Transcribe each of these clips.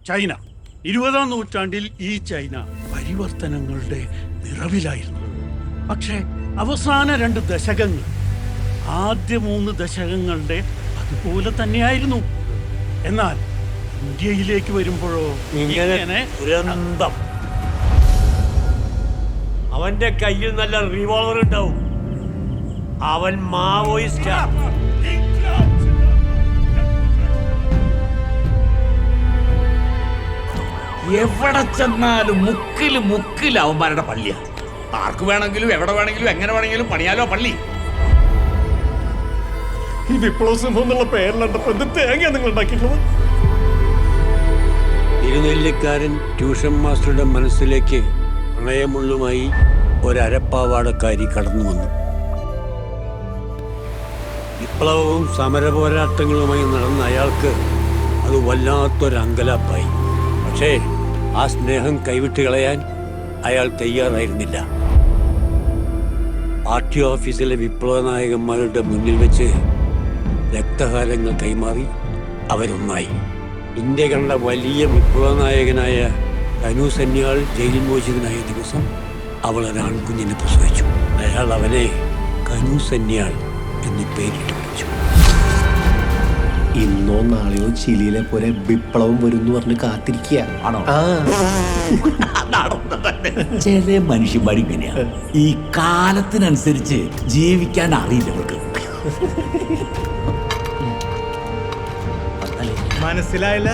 China 20-ാം നൂറ്റാണ്ടിൽ ഈ China പരിവർത്തനങ്ങളുടെ നിറവിലായിരുന്നു. പക്ഷേ അവസാന 2 ദശകങ്ങൾ ആദ്യ 3 ദശകങ്ങളുടെ അതുപോലെ തന്നെയായിരുന്നു. എന്നാൽ ഇന്ത്യയിലേക്ക് വരുമ്പോഴോ ഇങ്ങനെ ദുരന്തം. അവന്റെ കയ്യിൽ നല്ല റിവോൾവർ ഉണ്ടാവും. അവൻ മാവോയിസ്റ്റാ. എവിടെ ചെന്നാലും മുക്കില് അവന്മാരുടെ പള്ളിയാ. ആർക്ക് വേണമെങ്കിലും എവിടെ വേണമെങ്കിലും എങ്ങനെ വേണമെങ്കിലും പണിയാലോ പള്ളി. ഈ വിപ്ലവ സിംഹം എന്നുള്ള പേരിലുണ്ടപ്പോ എന്ത് തേങ്ങ നിങ്ങൾ ഉണ്ടാക്കിയിട്ടുള്ളത്? തിരുനെല്ലിക്കാരൻ ട്യൂഷൻ മാസ്റ്ററുടെ മനസ്സിലേക്ക് പ്രണയമുള്ളുമായി ഒരപ്പാവാടക്കാരി കടന്നു വന്നു. വിപ്ലവവും സമരപോരാട്ടങ്ങളുമായി നടന്ന അയാൾക്ക് അത് വല്ലാത്തൊരങ്കലാപ്പായി. പക്ഷേ ആ സ്നേഹം കൈവിട്ട് കളയാൻ അയാൾ തയ്യാറായിരുന്നില്ല. പാർട്ടി ഓഫീസിലെ വിപ്ലവ നായകന്മാരുടെ മുന്നിൽ വെച്ച് രക്തഹാരങ്ങൾ കൈമാറി അവരൊന്നായി. ഇന്ത്യ കണ്ട വലിയ വിപ്ലവ നായകനായ കനു സന്യാൾ ജയിൽ മോചിതനായ ദിവസം അവൾ ഒരാൺകുഞ്ഞിനെ പ്രസവിച്ചു. അയാൾ അവനെ കനു സന്യാൾ എന്ന് പേരിട്ട് വിളിച്ചു. ഇന്നോ നാളെയോ ചിലിയിലെ പോലെ വിപ്ലവം വരും എന്ന് പറഞ്ഞ് കാത്തിരിക്കുക ആണോ? ചില മനുഷ്യന്മാർ ഇങ്ങനെയാ. ഈ കാലത്തിനനുസരിച്ച് ജീവിക്കാൻ അറിയില്ല അവർക്ക്. മനസ്സിലായില്ല?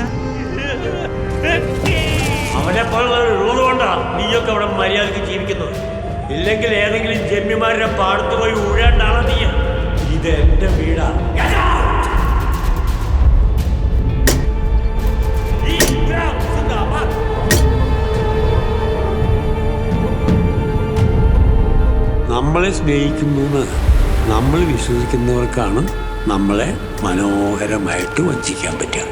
അവനെ പോലുള്ളതുകൊണ്ടാ നീയൊക്കെ അവിടെ മര്യാദക്ക് ജീവിക്കുന്നത്. ഇല്ലെങ്കിൽ ഏതെങ്കിലും ജന്മിമാരുടെ പാടത്ത് പോയി ഊഴാണ്ടാണ് നീ. ഇത് എന്റെ വീടാ. നമ്മളെ സ്നേഹിക്കുന്നു നമ്മൾ വിശ്വസിക്കുന്നവർക്കാണ് നമ്മളെ മനോഹരമായിട്ട് വഞ്ചിക്കാൻ പറ്റുക.